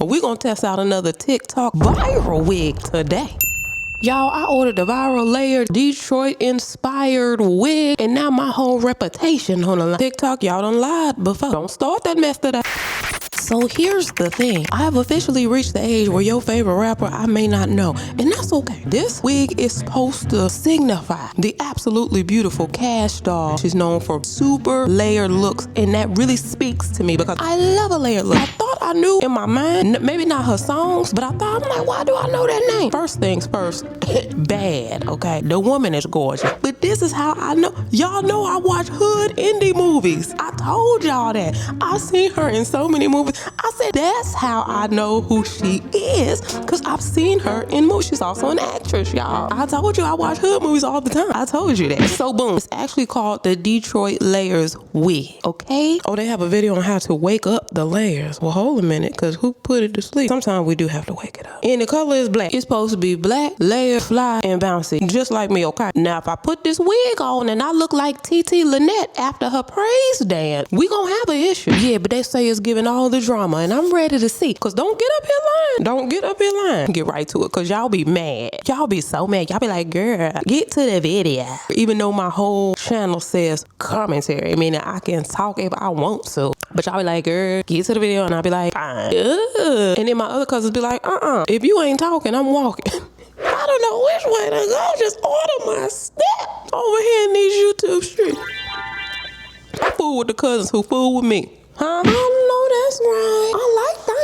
We're gonna test out another TikTok viral wig today. Y'all, I ordered the viral layered Detroit-inspired wig, and now my whole reputation on the line. TikTok, y'all done lied before. Don't start that mess today. So here's the thing. I have officially reached the age where your favorite rapper I may not know, and that's okay. This wig is supposed to signify the absolutely beautiful Cash Doll. She's known for super layered looks, and that really speaks to me because I love a layered look. I thought I knew in my mind, maybe not her songs, but I thought, I'm like, why do I know that name? First things first, bad, okay? The woman is gorgeous, but this is how I know. Y'all know I watch hood indie movies. I told y'all that. I've seen her in so many movies. I said, that's how I know who she is, because I've seen her in movies. She's also an actress, y'all. I told you I watch hood movies all the time. I told you that. So boom, it's actually called the Detroit Layers wig, okay? Oh, they have a video on how to wake up the layers. Well, hold a minute, because who put it to sleep? Sometimes we do have to wake it up. And the color is black. It's supposed to be black, layered, fly, and bouncy, just like me, okay? Now, if I put this wig on and I look like TT Lynette after her praise dance, we gonna have an issue. Yeah, but they say it's giving all the drama, and I'm ready to see. Cause don't get up here lying. Don't get up here lying. Get right to it, cause y'all be mad. Y'all be so mad. Y'all be like, girl, get to the video. Even though my whole channel says commentary, meaning I can talk if I want to. But y'all be like, girl, get to the video, and I'll be like, fine. Ugh. And then my other cousins be like, if you ain't talking, I'm walking. I don't know which way to go. Just order my step over here in these YouTube streets. I fool with the cousins who fool with me. Huh? I know that's right. I like that.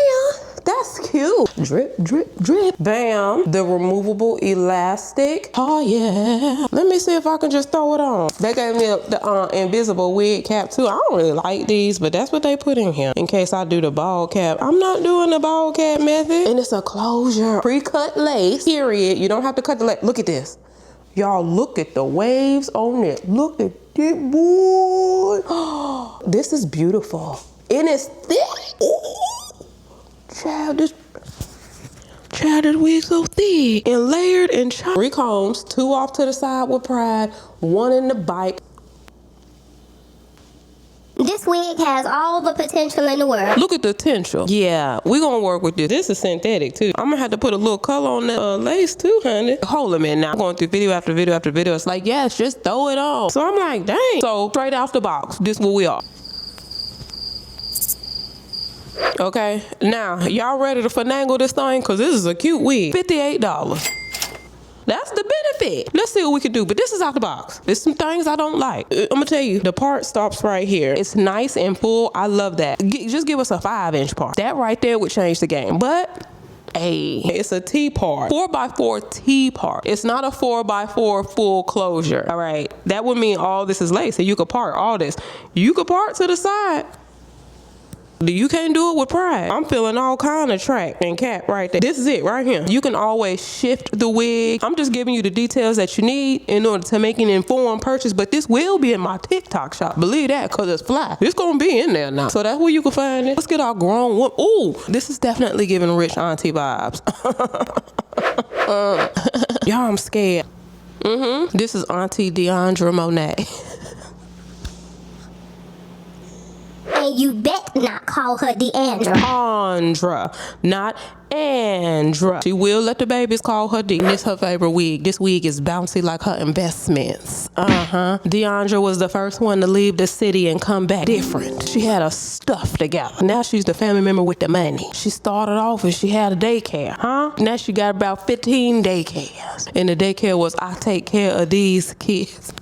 That's cute. Drip, drip, drip. Bam. The removable elastic. Oh, yeah. Let me see if I can just throw it on. They gave me the invisible wig cap, too. I don't really like these, but that's what they put in here. In case I do the bald cap. I'm not doing the bald cap method. And it's a closure. Pre-cut lace. Period. You don't have to cut the lace. Look at this. Y'all, look at the waves on it. Look at it, boy. This is beautiful. And it's thick. Ooh. Child, this wig so thick and layered and 3 combs, 2 off to the side with pride, 1 in the bite. This wig has all the potential in the world. Look at the potential. Yeah, we're gonna work with this. This is synthetic too. I'm gonna have to put a little color on that lace too, honey. Hold a minute now. I'm going through video after video after video. It's like, yes, just throw it on. So I'm like, dang. So straight out the box, this what we are. Okay, now y'all ready to finagle this thing? Cause this is a cute wig. $58. That's the benefit. Let's see what we can do. But this is out the box. There's some things I don't like. I'm gonna tell you, the part stops right here. It's nice and full. I love that. Just give us a 5-inch part. That right there would change the game. But hey, it's a T part. 4x4 T part. It's not a 4x4 full closure. All right. That would mean all this is lace. And you could part all this. You could part to the side. You can't do it with pride. I'm feeling all kind of track and cap right there. This is it right here. You can always shift the wig. I'm just giving you the details that you need in order to make an informed purchase, but this will be in my TikTok shop. Believe that, because it's fly. It's going to be in there now. So that's where you can find it. Let's get our grown woman. Ooh, this is definitely giving rich auntie vibes. Y'all, I'm scared. This is Auntie Deandra Monet. And you bet not call her Deandra. Andra, not Andra. She will let the babies call her D. This her favorite wig. This wig is bouncy like her investments. Deandra was the first one to leave the city and come back different. She had her stuff together. Now she's the family member with the money. She started off and she had a daycare, Now she got about 15 daycares. And the daycare was, I take care of these kids.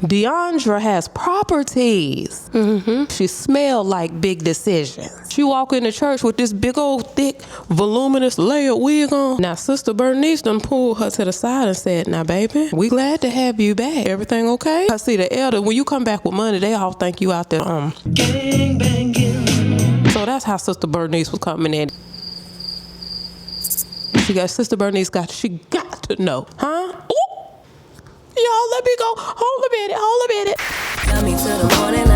Deandra has properties. She smelled like big decisions. She walk into church with this big old thick, voluminous layered wig on. Now Sister Bernice done pulled her to the side and said, now baby, we glad to have you back. Everything okay? I see the elder, when you come back with money, they all think you out there gang banging. So that's how Sister Bernice was coming in. Sister Bernice she got to know, Y'all, let me go. Hold a minute. Coming to the morning.